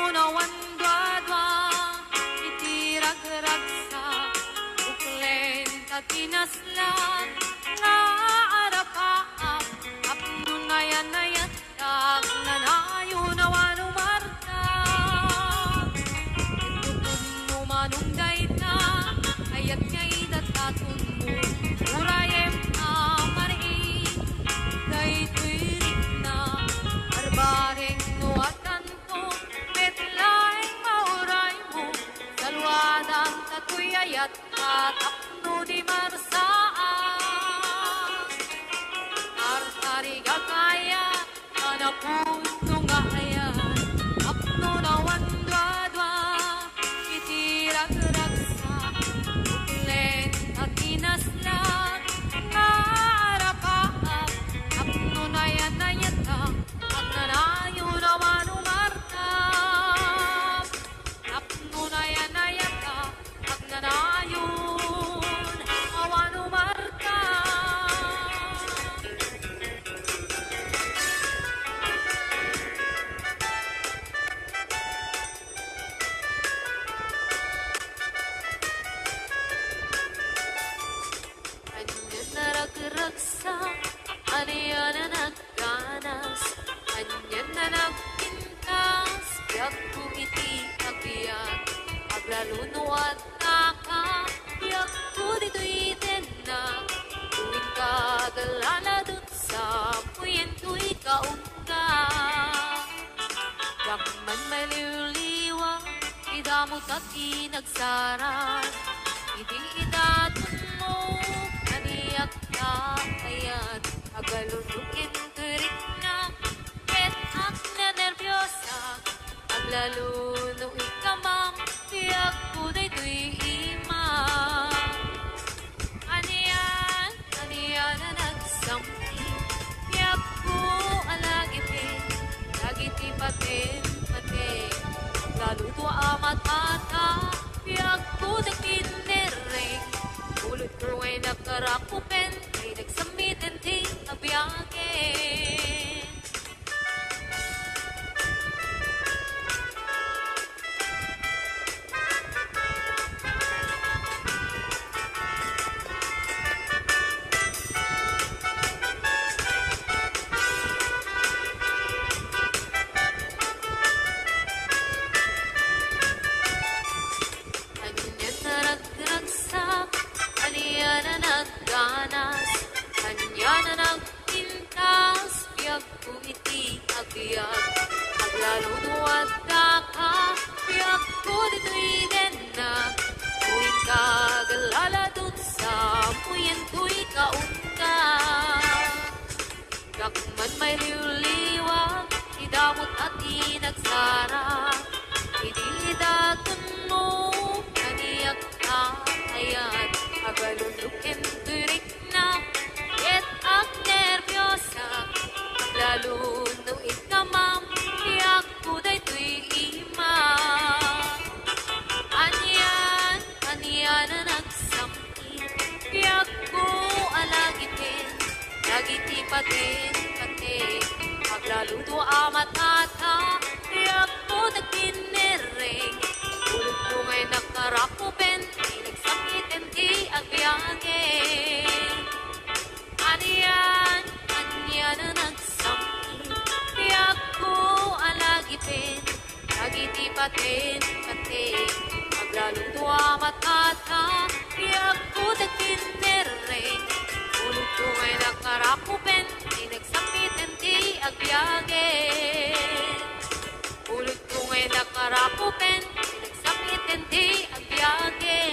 na wandwa-dwa, itirag-ragsa, uklen tatinaslan, nga arapaap, apno na yan, tag nanayo na wanumarta. Itutun mo manong dayta, ayat nga'y datatun mo, urayem na mari, dayto'y na, arbareng nuwatan ko, metlaeng mauray mo, salwadang tato'y ayat katapno di marsaan. Artariga kaya, anapunto nga ayan, apno na wandwa-dwa, itirag-ragsa, uklen at inaslan, nga arapaap, apno na yan na yata, at nanayo na wanumarta. Apno na yan na yata, at nanayon na wanumarta. Anyan na rag-ragsa, aniyan na nagganas, anyan na nagpintas, biyak ko iti agbiyan, aglaluno at naka, biyak ko dito'y tenag, tuwing kagalala dun sa puyen ko'y kaungka. Yakman may liwliwang, idamot at inagsaran, idi-idatun mo, aniyak na ayan, agalunukin turik na, petak na nervyosa, aglaluno ikamang, tiyak ko dayto'y imang. Aniyan na nagsampi, tiyak ko alagipin, lagiti patin, aglaluto amat ata, tiyak ko nagkinereng, ulot ko ay nakarakupen, ay nagsamitin ti abiyangin. Anyan na rag-ragsak, aniyan na nagganas, anyan na nagpintas, biyak ko iti agbiyak, aglaluno at daka, biyak ko dito'y denag, tuwing kagalala dun sa puyen ko'y kaungka. Yakman may liwliwang, idamot at inagsara, ididatun mo, aniyak na ayan, agalunukin turik na, et ak nervyosa, aglaluno ikamam, tiyak ko dayto'y imang. Anyan na nagsampi, tiyak ko alagitin, lagiti patin, aglaluto amat ata, tiyak ko nagkinereng, ulot ko ngay nakarakupen, ay nagsamitin ti agbyangin. Aniyan na nagsampi, tiyak ko alagipin, lagiti patin, aglaluto amat ata, tiyak ko nagkinereng, ulot ko ngay nakarakupen, ay nagsamitin ti agbyangin. Ulot ko ngay nakarakupen, ay nagsamitin ti agbyangin.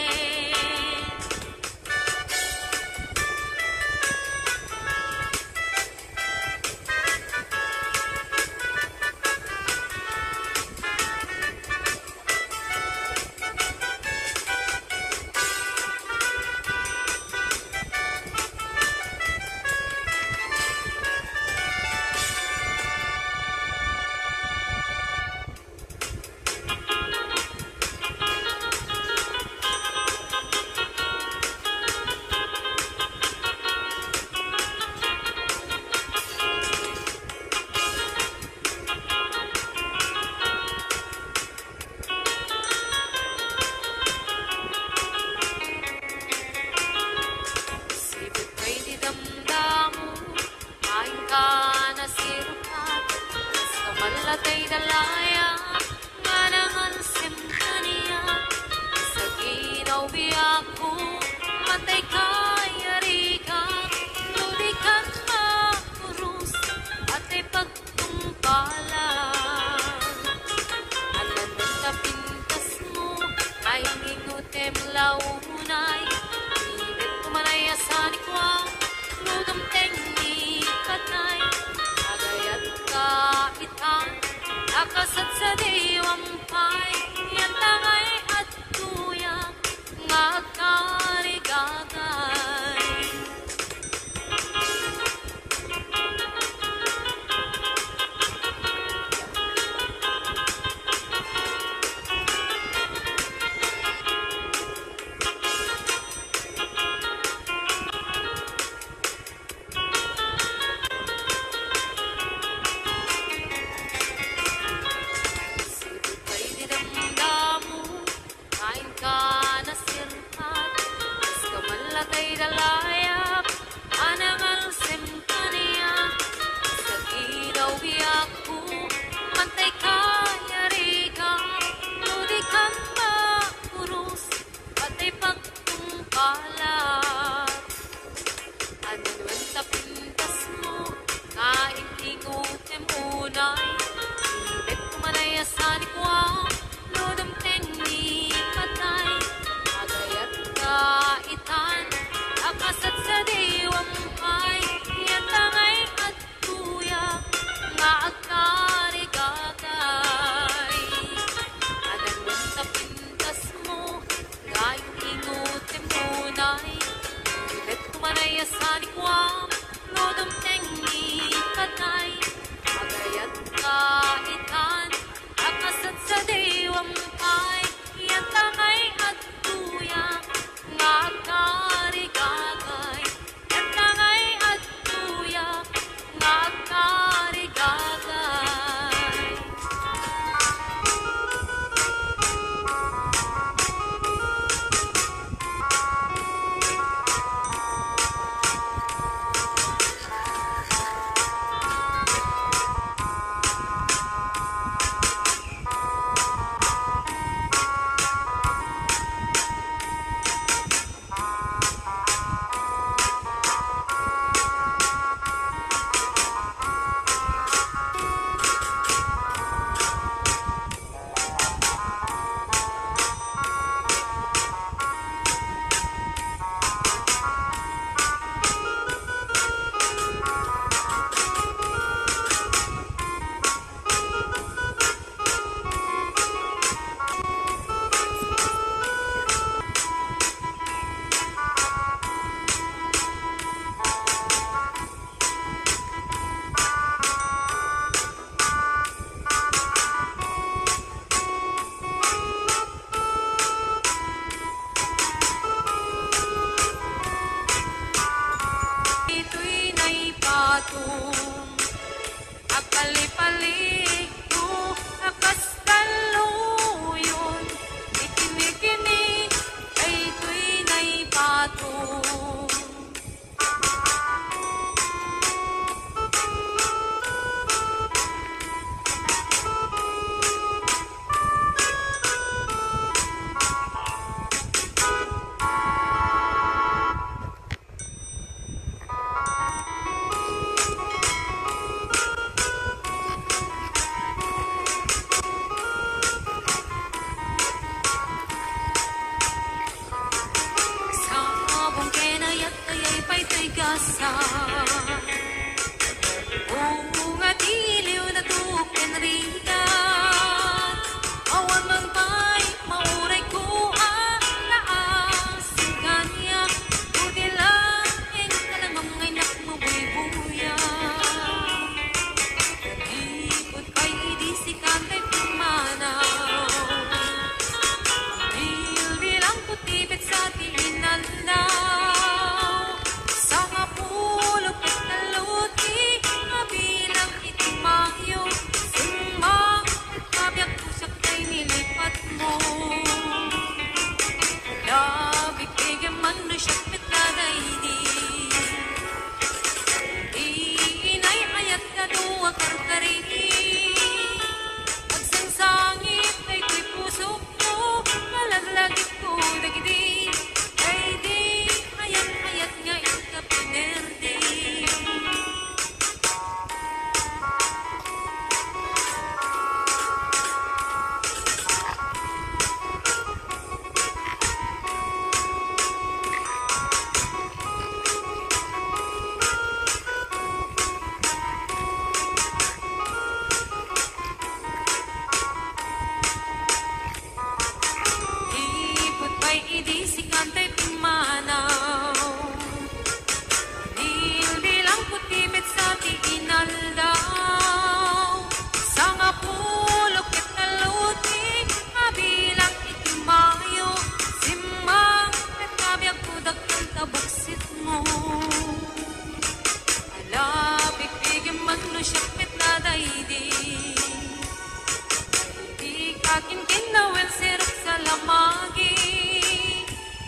akin kinawin sirok sa lamagi.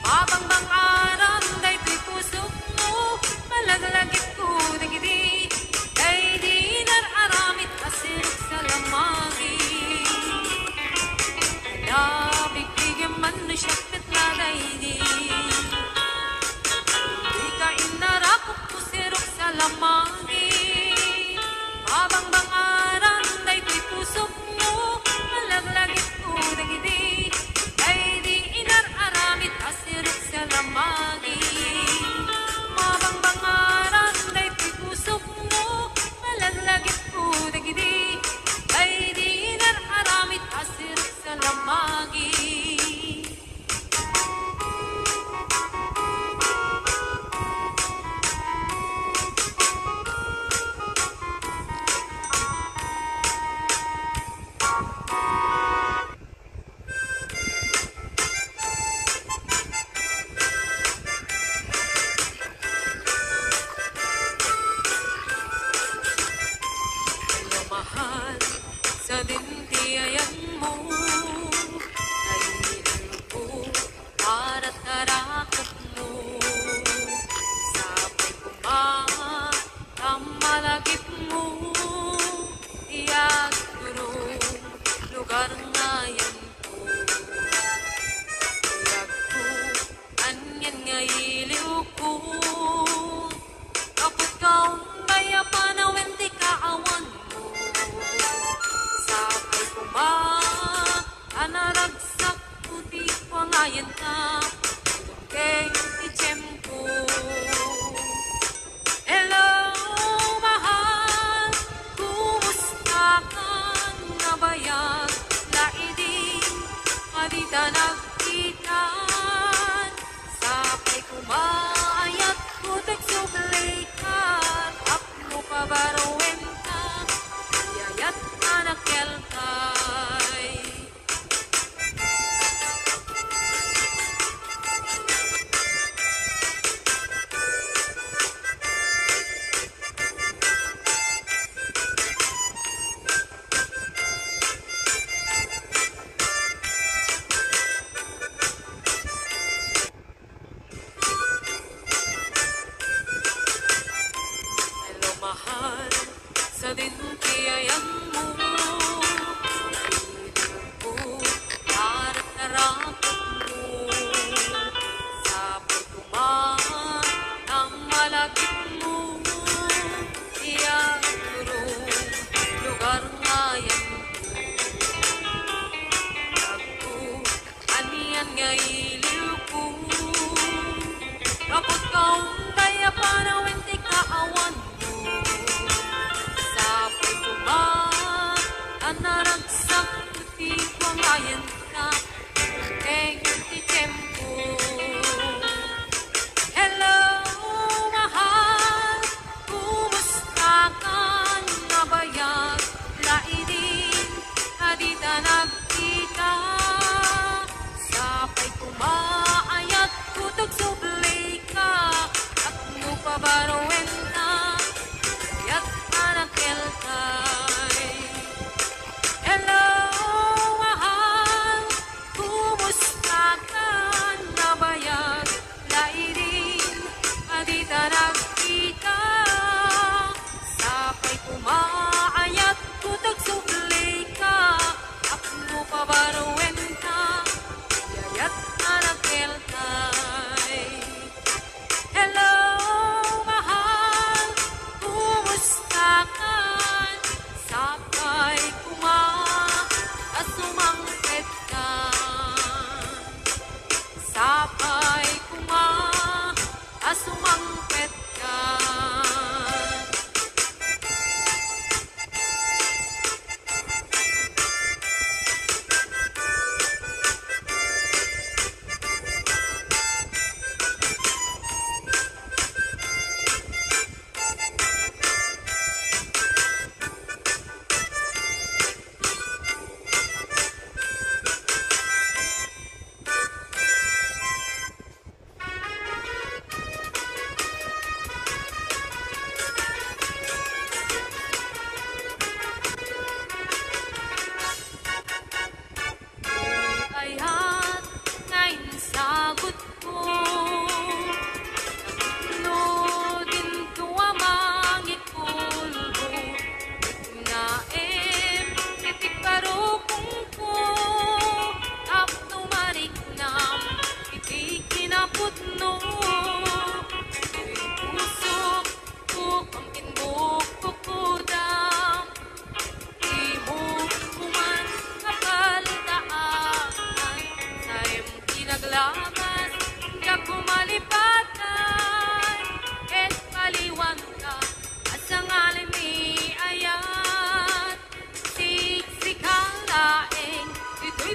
Mabangbang aram daytoy pusok mo, malaglagit ko digidi. Kay di nararamit asirok sa lamagi. Nabigyan man no siyakit na daydi. Di ka inarakot ko sirok sa lamagi. Mabangbang aram daytoy pusok mo, malaglagit ko digidi. Kay di inararamit asirok sa lamagi. Mabangbang aram daytoy pusok mo, malaglagit ko digidi. Kay di inararamit asirok sa lamagi. Mahal sa dintiyayan mo, kainin ko para tarakot mo. Sabay ko ba ang malagip mo, iyag turong lugar nga yan ko. Iyag ko, anyan nga iliw ko, kapot kaong baya panawin di kaawan mo. Sabay ko ba, anaragsak puti ko ngayon ka, keng ichem ko. Hello, mahal, kumusta ka na bayag, laidin, madita nagkitan. Sabay ko ba, ayat ko tagsubli ka, tap mo pa barawin ka, yayat anak kelkay. Hello, mahal, sa dintiyayan mo, kainin ko para tarakot mo. Sabay ko man ang malagip mo, iyang turong lugar nga yan ko. Aniyan nga iliw ko, kapot kaong kaya panawin di kaawan mo. Sabay ko ba, anaragsak puti ko ngayon ka, keng ichem ko. Hello, mahal, kumusta ka na bayag, laidin, hadita nagkita. Sabay ko ba, ayat ko tagsubli ka, at no pabarawin ka, yat anak kelkay. Hello, mahal, kumusta ka na bayag, laidin, hadita nagkita. Sabay ko maayat ko tagsubli ka, at no pabarawin ka, yayat anak kelkay. Hello, mahal, kumusta ka? Sabay ko asumangkit ka. Sabay ko asumangkit ka.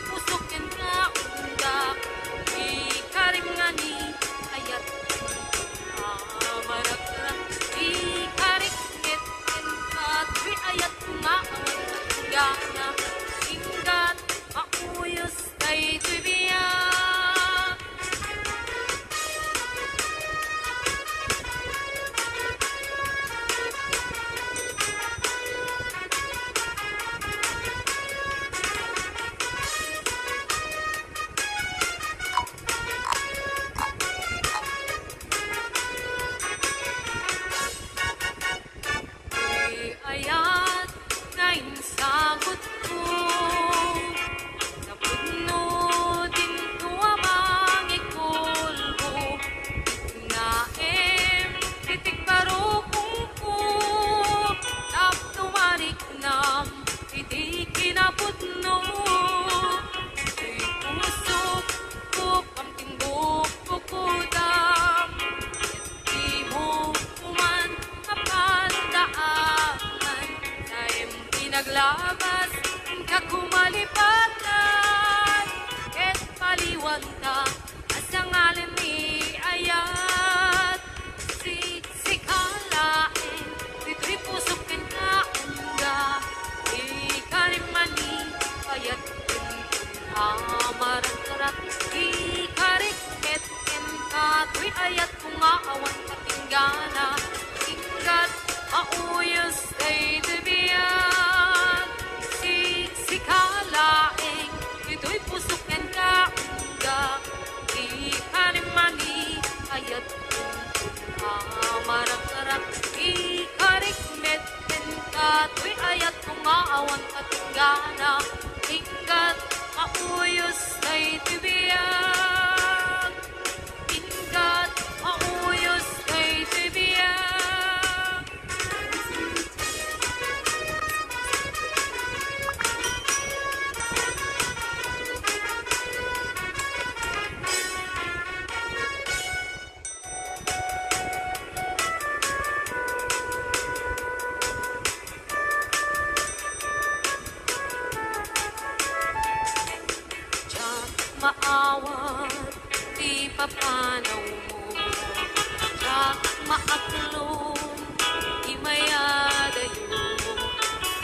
pusukin ka undak ikarim ngani ayat amarak ikarik ngit enkat wi ayat nga gana ingat mauyos kay tubiya ayat ngayon sagot ko napudno din tuwamang ikolbo naem titik barukong ko tap tumarik nam hindi kinapudno di pusok ko pamtinggok ko kudam di mo kuman kapandaan naglabas ka kumalipatan ket paliwanta asa ngalan ni ayat sikalain dito'y pusok ken ka unda ikarimani ayat amaran karat ikarik ket ken ka to'y ayat kunga awan katinggana ingkat mauyos kay tubiyan sikalaing ito'y pusukin ka unda ikarimani ayat amarak-arak ikarikmet ka to'y ayat kumaawan katinggana ingkat mauyos kay tubiyan ingkat mauyos kay tubiyan maawat di papanaw mo jak maaklon di mayadayo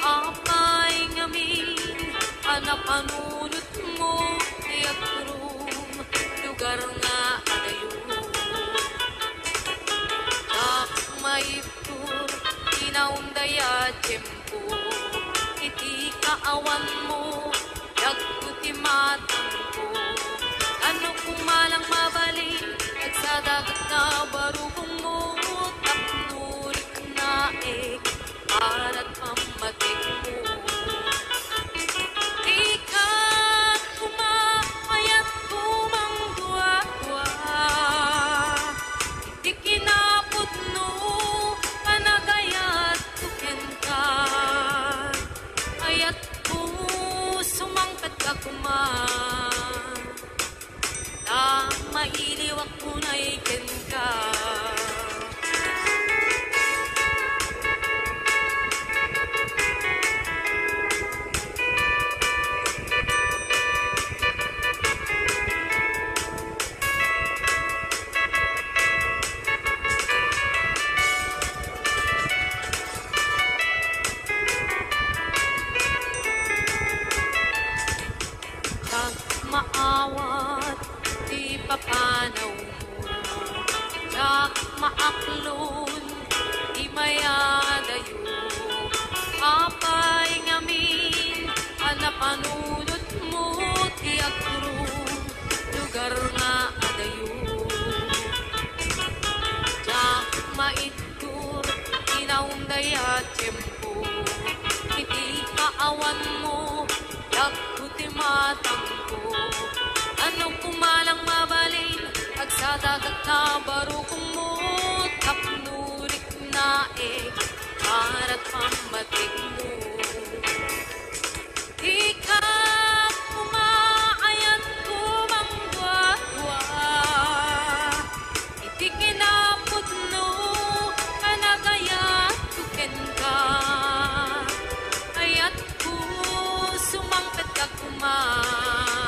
apay ngamin anapanunot mo tiagrum lugar nga adayo jak maiptur inaundaya tiyempo iti kaawan mo dagkuti matang ano kumalang mabalik nagsadagat na barukong mo tapnurik na para't pamatik mo di ka kumakayat kumangdwa-dwa di kinapudno panagayat tuken ka ayat ko sumangkat ka mailiwak ko na ikin ka kag maawat di papanaw mo jak maaklon di mayadayo apay ngamin anapanunot mo ti agrum lugar nga adayo jak maitur inaundaya tiyempo iti kaawan mo dagkuti matangko ano kumalang mabalin agsadagat na barukong mo tapnurik na para't pamatik mo di ka kumaayat kumangdwa-dwa iti kinapudno kanagayat tuken ka ayat ko sumangpet ka kumain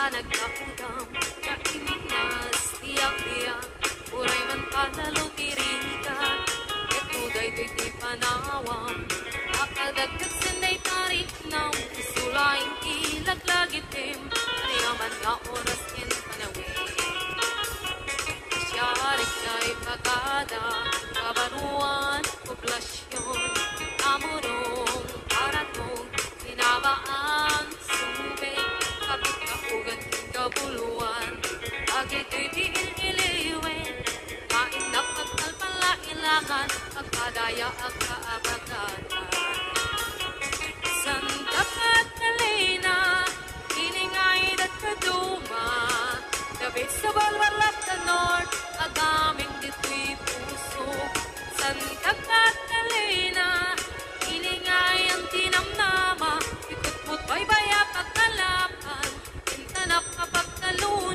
nagkaudam Kainas tiyak-tiyak Uray man panalo tirikan Ito day'y di panawam Akadagdag sanday tarik ng Isulaing ilaglagitim Kaniyaman nga oras in panawin Syarik kay pagada Kabaruan, poblasyon Amurong, paratong Sinabaan, sumbay Kapit kaugan, kabuluan Agito'y diil-iliwen Mainap at kalpalailangan Pagkadaya at kaabagatan Sandak at kalina Iningay at kaduma Gabi sa balwalak na north Agaming dito'y puso Sandak at kalina Iningay ang tinamnama Ikot-mot baybaya pagkalapan Intanap kapag talunan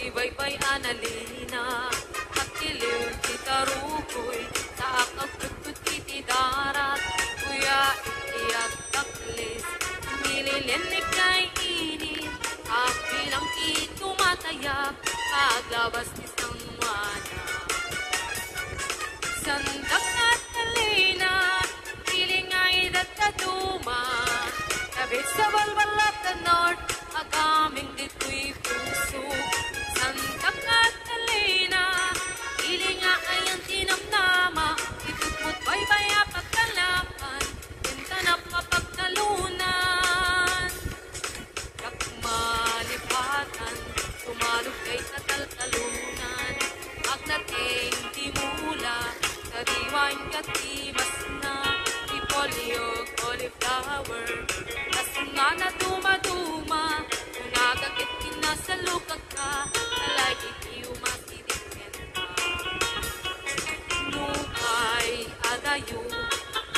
Ibay-bay analina Pagkiliw kita rukoy Sa akagtutut iti darat Kuya itiyak taklis Nililinig kay init Apilang itumatayap Paglabas ni Sangwana Sandak at kalina Pilingay dat katuma Tabi sa balbalat na north Agaming dito'y puso Sandak at kalina Ilinga ay ang tinamnama Itutmut baybaya pagkalapan Intanap mapagtalunan Kakmalipatan Tumalog kay kataltalunan Agnating timula Kadiwain katimas na Ipolyo, cauliflower Kasuna na duma-duma Kung nagagit kinasalukag ka Alay itiyo masidikin ka Nukay adayo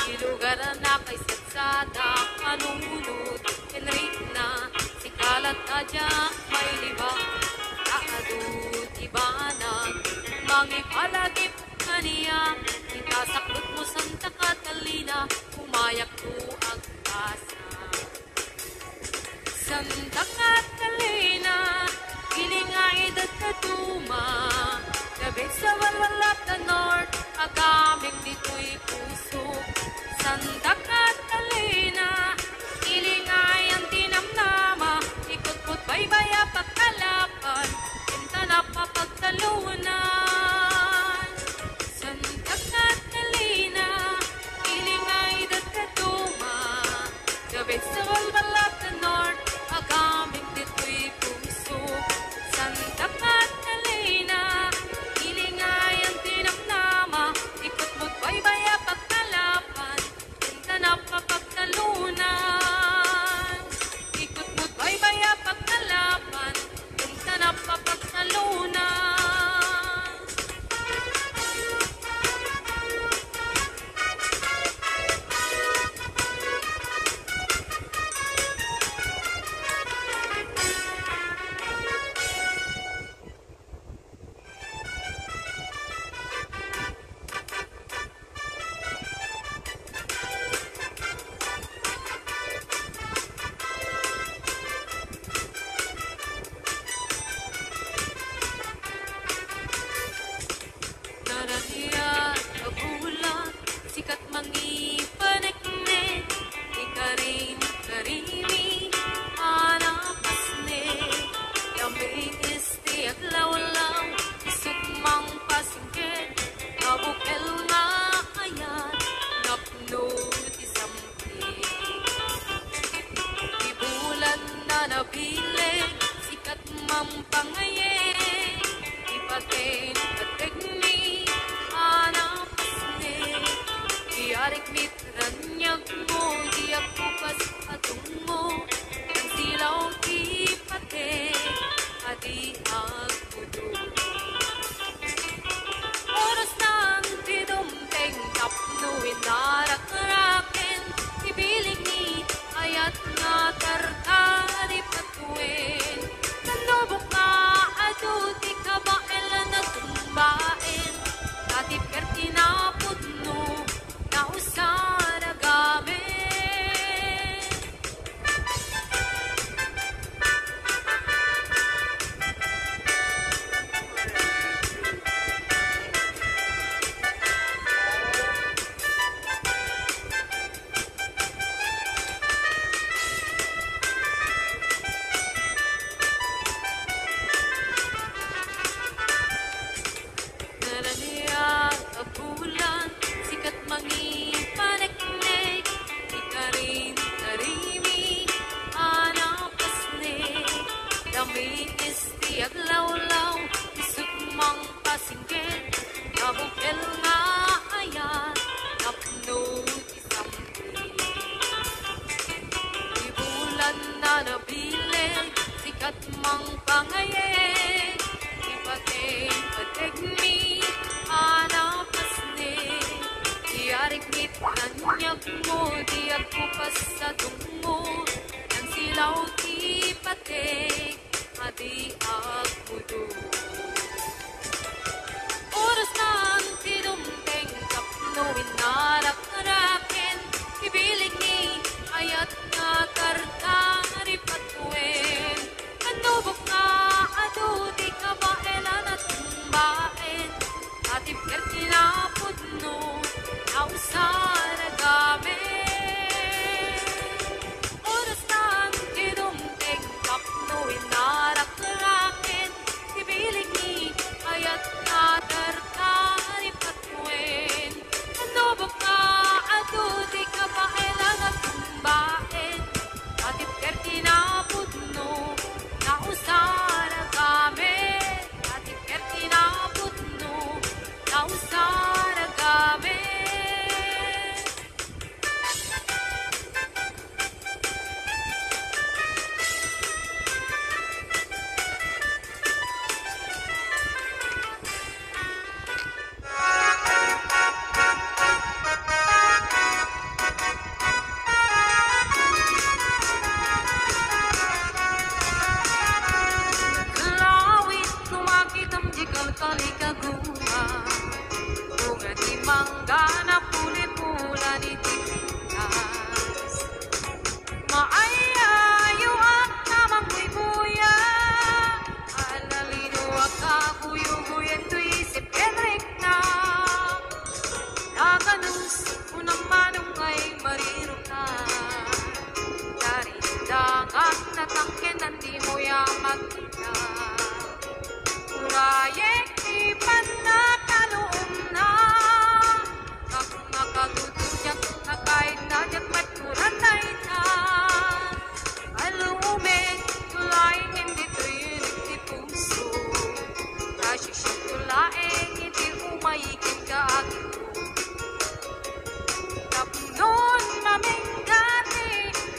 Ilugaran na kay satsada Kanunod Enrik na Sikalat adya may liba Kaadut ibanag Mangipalagip kaniya Itasaklot mo Santa Catalina Umayak ko ang asa Santa Catalina Ilingay dat katuma Gabi sa walwalap na north Agaming dito'y puso Santa Catalina Ilingay ang tinamnama Ikot-kot baybaya pagkalapan Intanap mapagtalunan Santa Catalina Ilingay dat katuma Gabi sa walwalap na north Agaming dito'y puso Santa Catalina Ilingay ang tinamnama Ikot-mot baybaya pagkalapan Intanap mapagtalunan Ikot-mot baybaya pagkalapan Intanap mapagtalunan Yarigit kanyag mo, di ako pasadong mo. Nang silaw di patik, adi agmudo. Oras nang tinumteng kapnuin narak-raken, ibilig ni ayat nga karkari patuin. Anubok nga ado, di ka baelan at tumbain. Atip kerti na pudno, nausara gamin. Oras nang tinumteng kapnuin narak-raken, ibilig ni ayat nga karkari patuin. Anubok nga ado, di ka baelan at tumbain. Atip kerti na pudno, nausara gamin. Atip kerti na pudno, nausara gamin. Kalawit kumakitam jikal kalikaguma, bunga di mangga na puli-pula ni tipitas. Maayayo ang tamang buya, alalino ang kabuyo-buyan to isip Henrik na. Naganus unang manong ay mariro ka. Dari dagat na tangken nandi mo yamat ka. Urayek ipan na kaloom na. Kapag nakagutudyak na kahit nadyak maturan na ita. Alumig tulaing hindi tuyinig di puso. Nasisyak tulaing hindi umayikin ka agito. Tapnon maminggati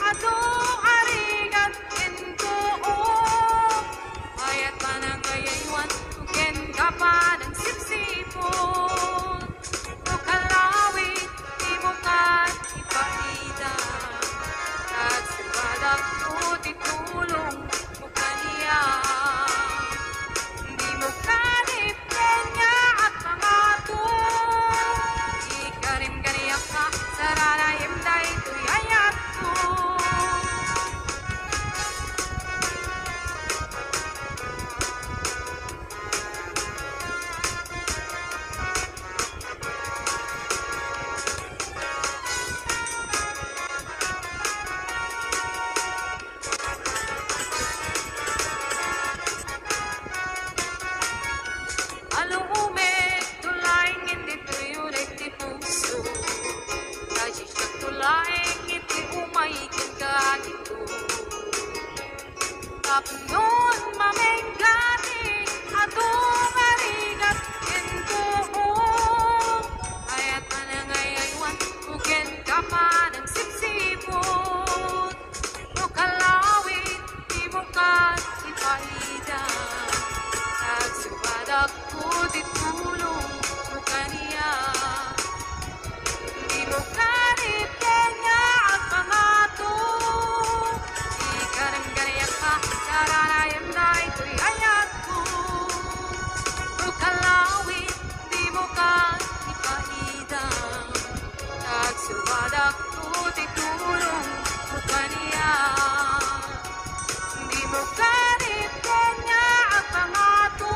ado arigat kento o. Ayat pa ng kayaywan uken ka pa ng sipsipon. O kalawit di mo kat ipaida. At suwadak mo titulong mo kaniya. Hindi mo kalip kanya at pangato. Ikarim ganiyak ka sarana yemday tuyayat ko. Alumig tulaing hindi tuyunig di puso. Nasisyak tulaing hindi umayikin ka dito. Tapnon maminggati atong arigat kento o. Ayat pa na ngayaywan uken ka pa ng sipsipon. O kalawit di mo ka ipaida. Nagsubadak ko titulong mo kaniya. Di mo karip kanya at pangato. Ikarim ganiyak ka saranayan na ito'y ayat ko. O kalawit di mo ka ipaida. Nagsubadak ko titulong mo kaniya. Di mo karip kanya at pangato.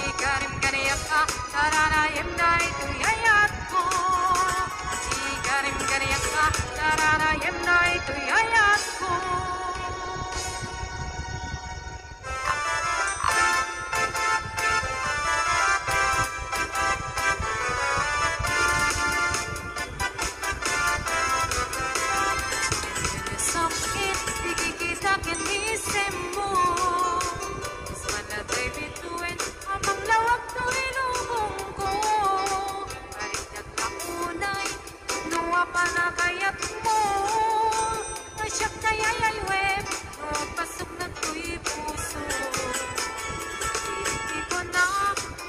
Ikarim ganiyak ka saranayan na ito'y ayat ko. Ikarim ganiyak ka saranayan na ito'y ayat ko. Sakit, di kikita kinisem mo. Manatay bituin, amang lawag to'y lubong ko. Kahit nagkakunay, nuwa pa na kayat mo. Masyak na yayaywe, pasok na to'y puso. Hindi ko na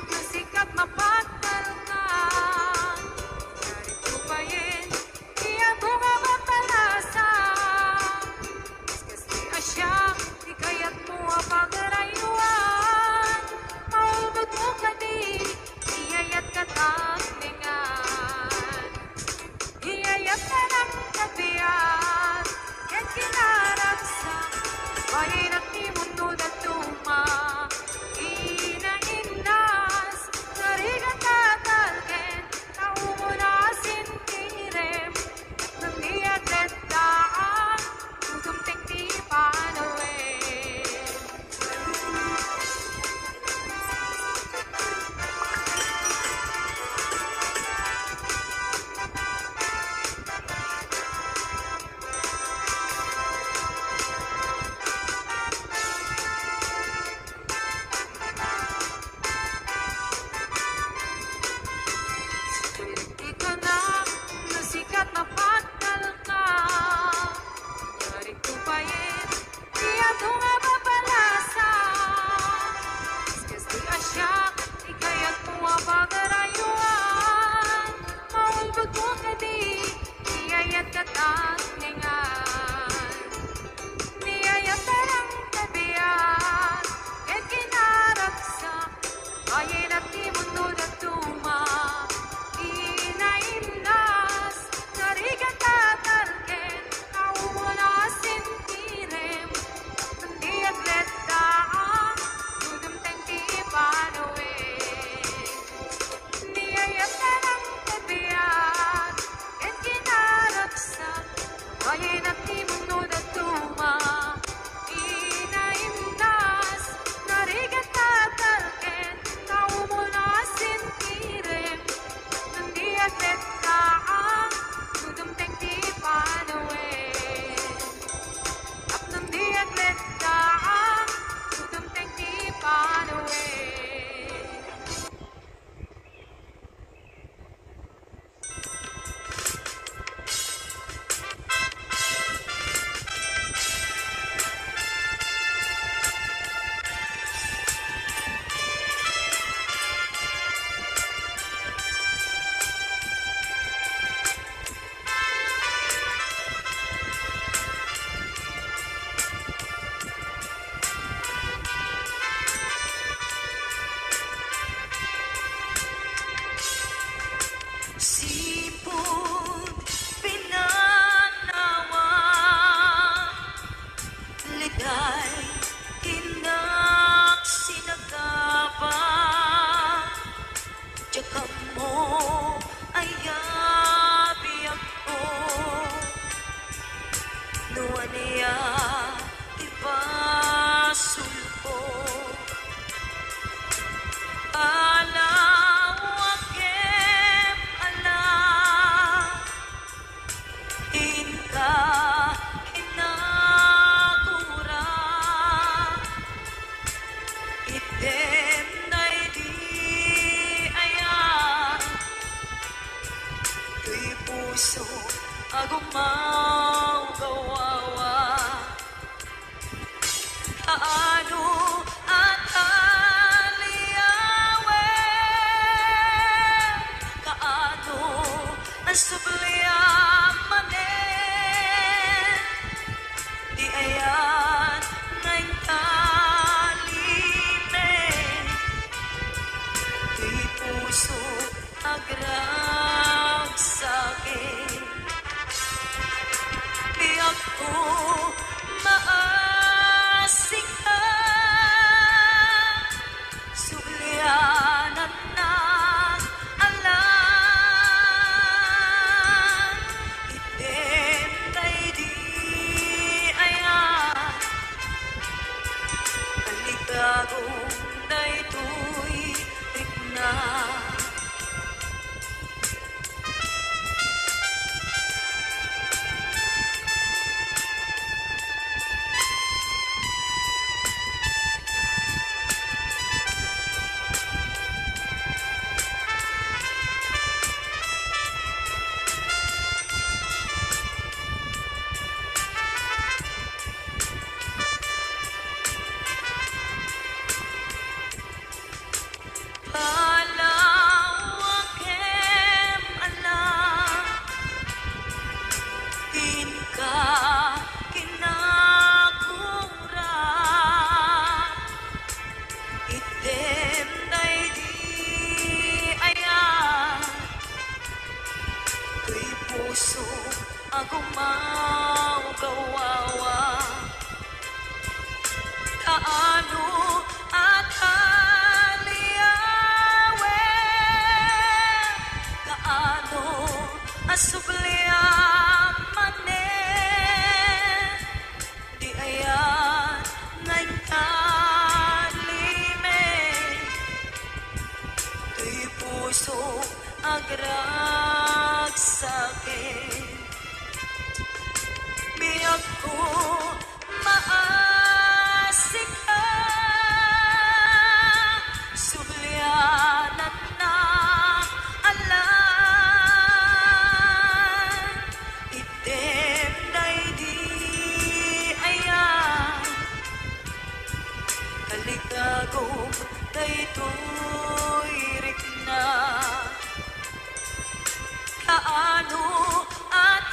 masikap mapagdal ka. Niyayat katas ningan, niyayat terang tabiat, ket kinaraksa, ayen at di mundo datuma, inaimnas, narigat tatarken, naumuna sintirem, nandiag letdaang, dudum tengti panuin. Niyayat terang tabiat, ket kinaraksa, ayen at di mundo datuma, inaimnas, narigat tatarken, naumuna sintirem, nandiag letdaang, dudum tengti panuin. Tapnum diag letdaang, dudum tengti panuin. Sipot pinanawa, ligay tinak sinagapa, tsaka mo ay gabi ako, nuwa niya ipasulpo. Alawakem ala, inka kinagura, item na di ayan, tuy puso agumaw gawawa, kaano at ang subliamanen, di ayan ngayong talime, di puso agragsake, di ako maasing ka, sublianan na gagong daytoy rikna. Alawakem ala, inka kinagura, item day di ayan, tuy puso agumaw gawawa, kaano at subliamanen, di ayan ngayong talime, tuy puso agragsake, biyak ko maasik ka, sublianan na alam. Kaligagong daytoy rikna, kaano at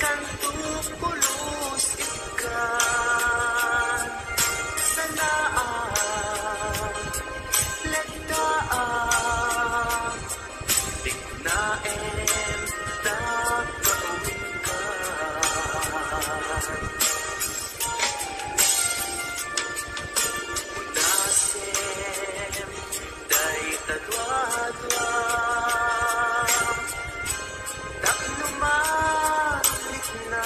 kantuk pulos ikan sanaan lagdaan tignaen tagkaungkan unasem day tadwadwa taknuman na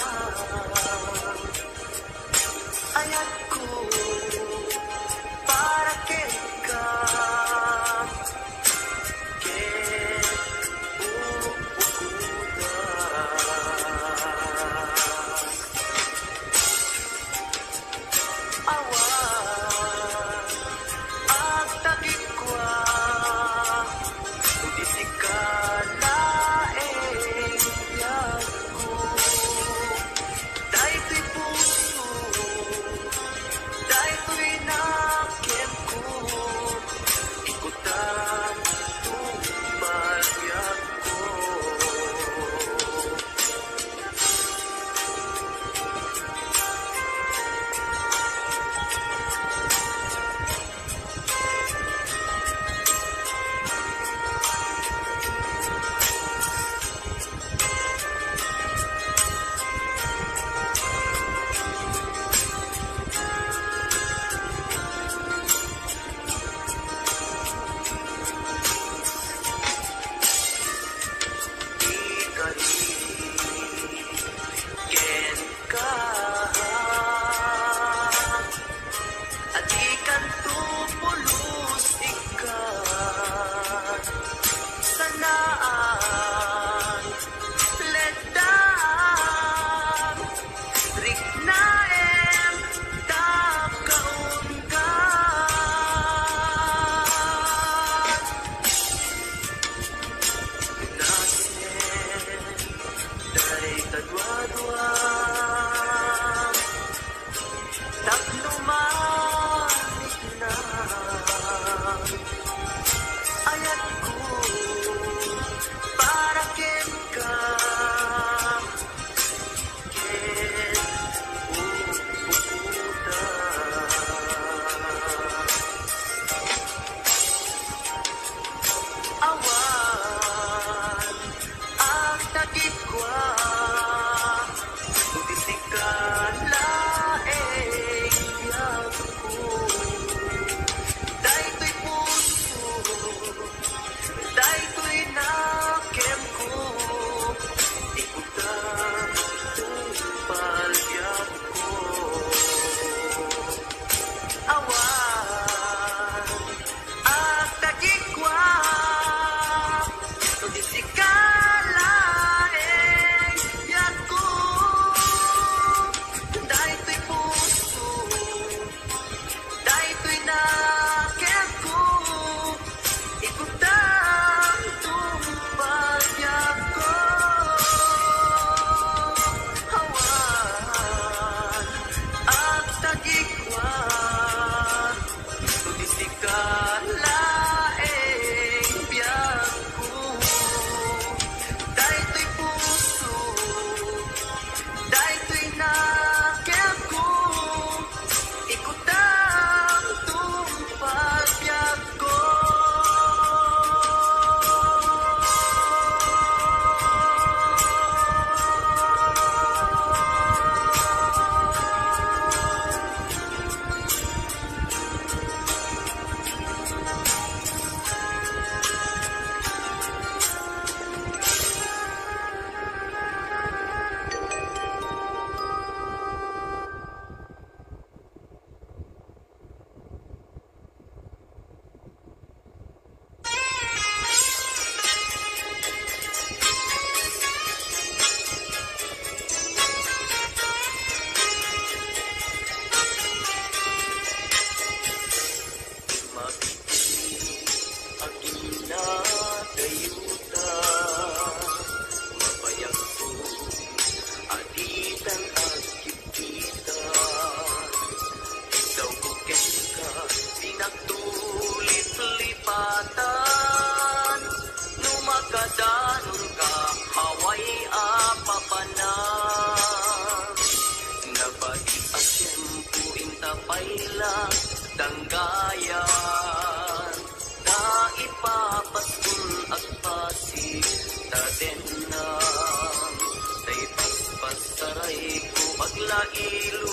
aglailo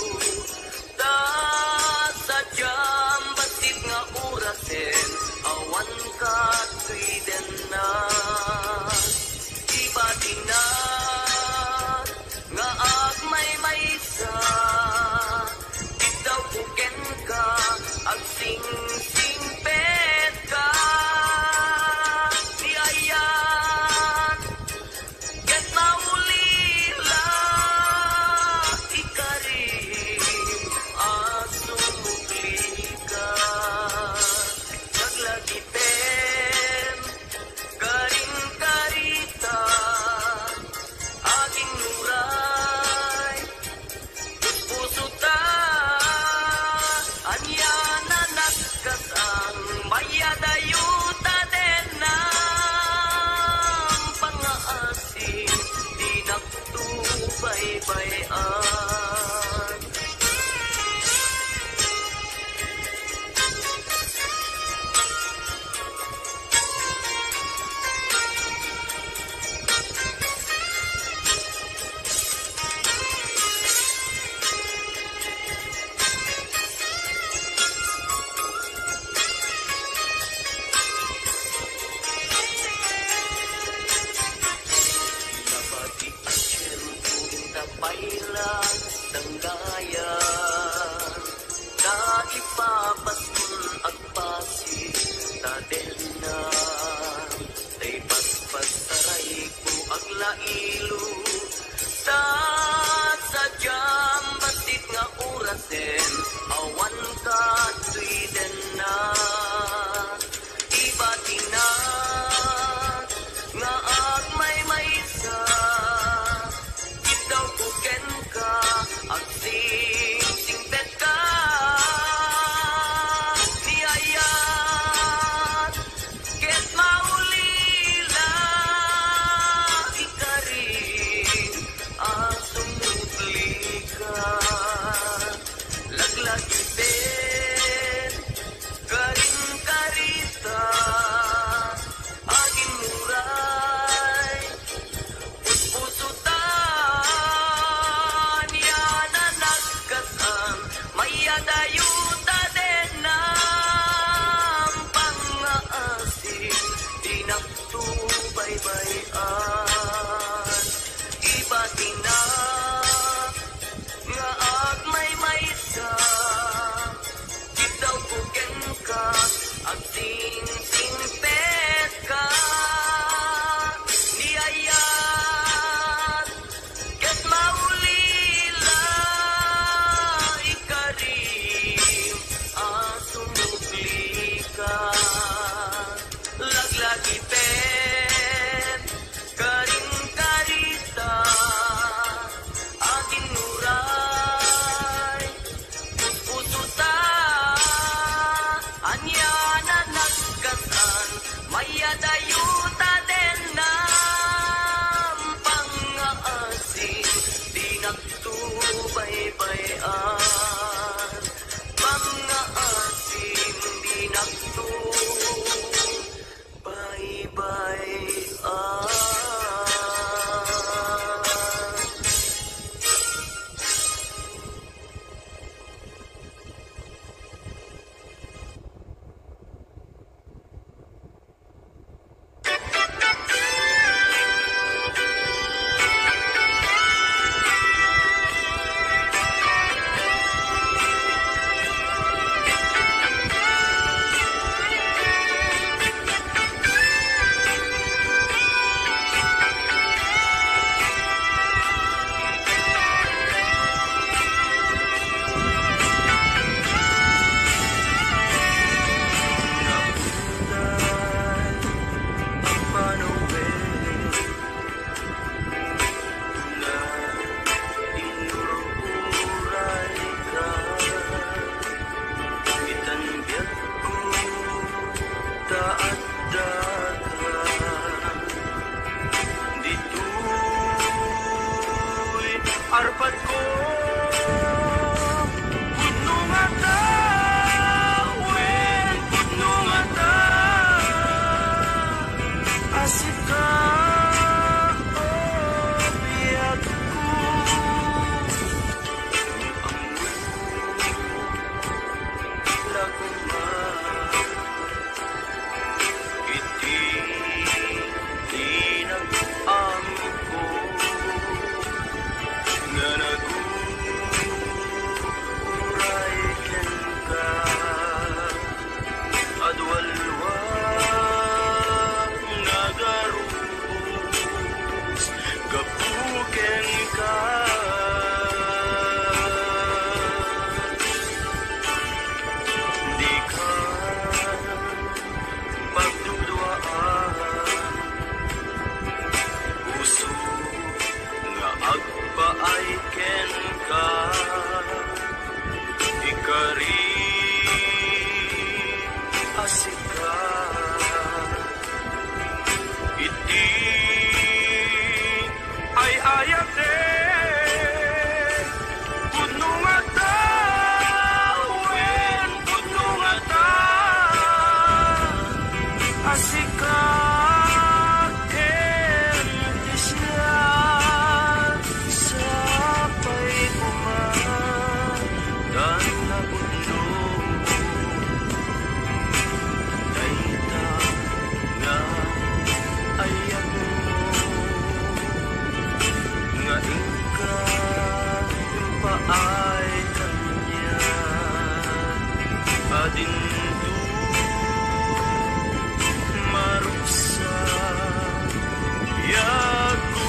ta sadyam basit nga orasen awan ka tuiden na ibatinan nga agmay sa bitaw kuken ka ag sing-singpet ka niayan ket maulila ikarim asumugli ka naglagipem karing karita aging nuray puso ta anya na nagkasang mayadayuta den ng pangaasin di nagtubaybay-an Nabati ang siyempo intapailan ng gayan na ipapasun at pasi taden na tay paspas taray ko aglailo sa sadyam batit nga orasen awan ka tuiden na ibatinan nga agmay sa bitaw kuken ka ag sing-singpet ka niayan ket maulila ikarim asumugli ka laglagipin karing karita aging muray puso ta niya na nagkasang mayadayuta den ng pangaasin di nagtubaybay-an ibatina nga agmay sa bitaw kuken ka ag sing-singpet ka niayan ket maulila ikarim asumugli ka laglagipet karing karita aging nuray puso ta anya na nagkasang mayadayuta den ng pangaasin di nagtubaybay-an pangaasin di nagtubaybay-an arpat ko putno nga tawin putno nga ta asik ka o biyak ko paay kanya adindu maruksa yaku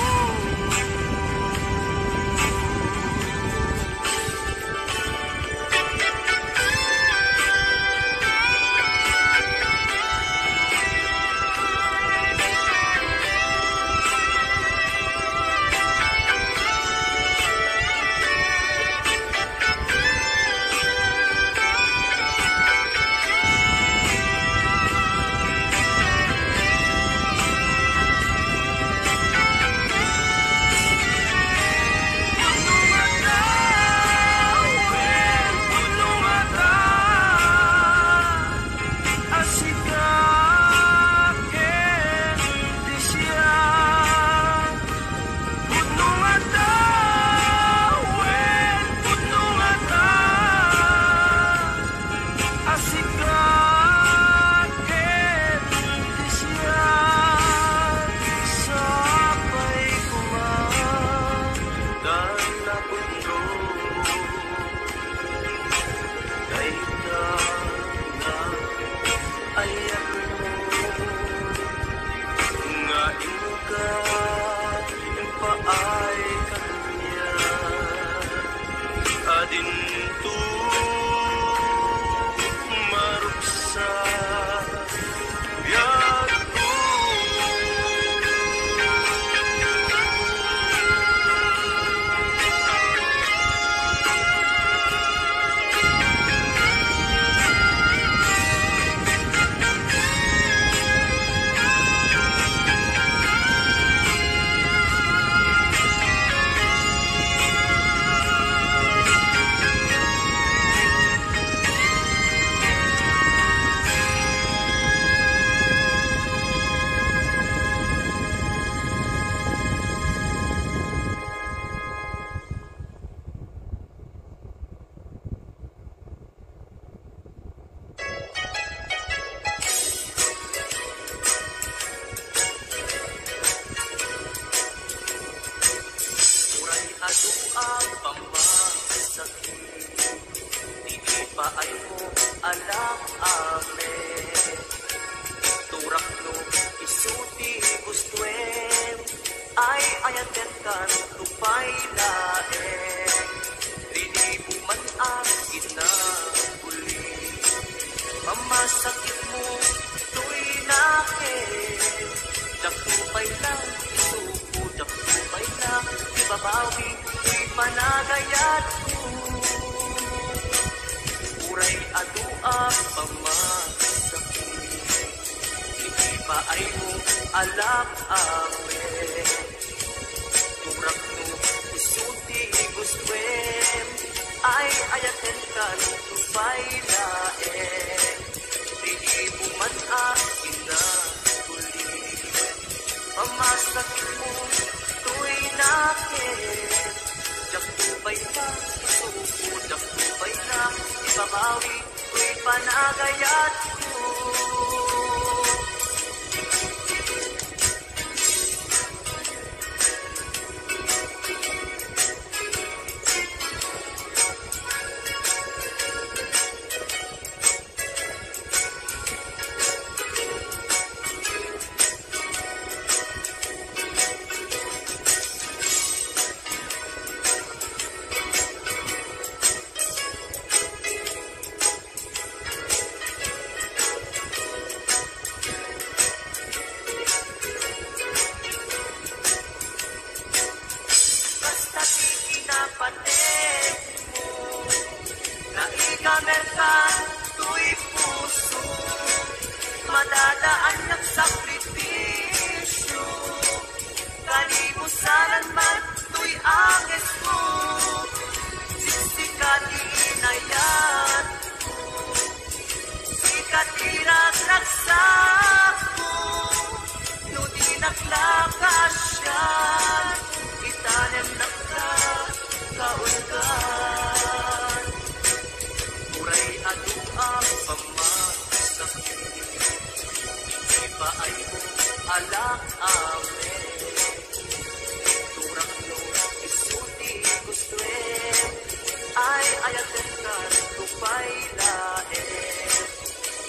ay ayatekan tupay laen.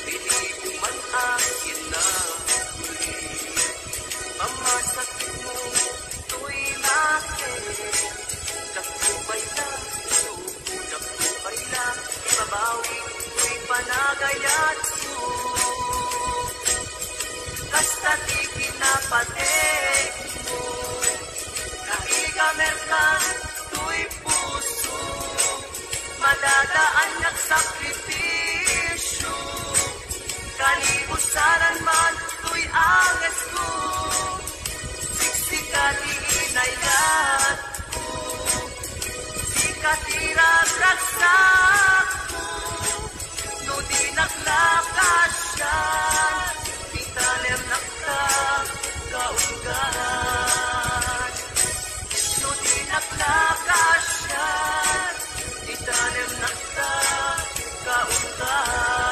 Pili man akin na huli, mamasakit mo to'y nakin. Dakupay na, suko, dakupay na, ibabawi to'y panagayat mo. Kasta di kinapatek mo, kahigamer ka to'y puso, madadaan ng sakripisyo. Kalibusaran man to'y angas ko, siksikat iinayat ko, sikat iragraksak ko, no di naglakasyan, itanem nakta kaunggan. No di naglakasyan, itanem nakta kaunggan.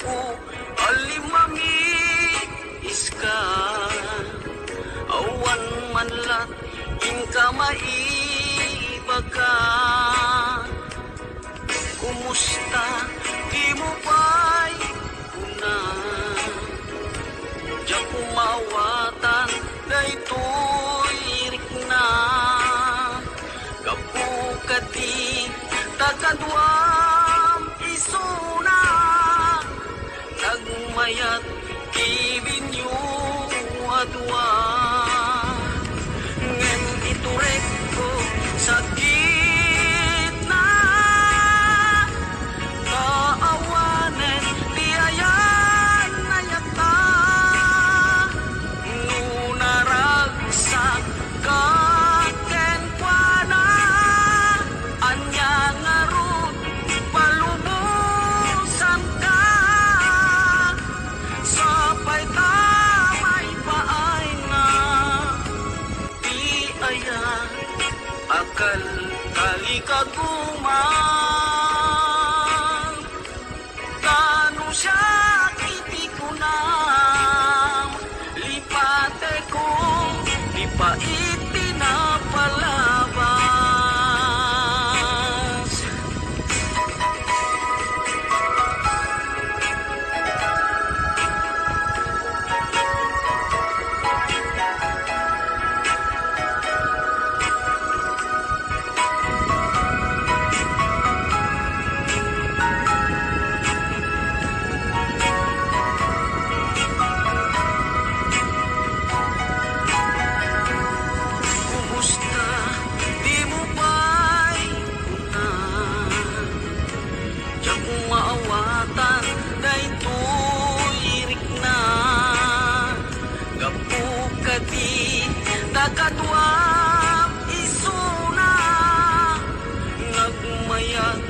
ko alimami iska awan man lat inka maibaga kumusta di mo ba'y una di ako mawatan daytoy rikna kapukati takadwam isuna nagmayat ibinyo adwa ngem iturek ko sa gitna kaawanen biayan na yata nunaragsak kaken kwana anya ngarut palubusan ka sapay tamay paay na di aya akal kalikaguman kanu siya kiti ko na lipate ko lipaiti na palabas kumusta di mo ba'y una diyak maawatan daytoy rikna gapukati takadwam isuna nagmayat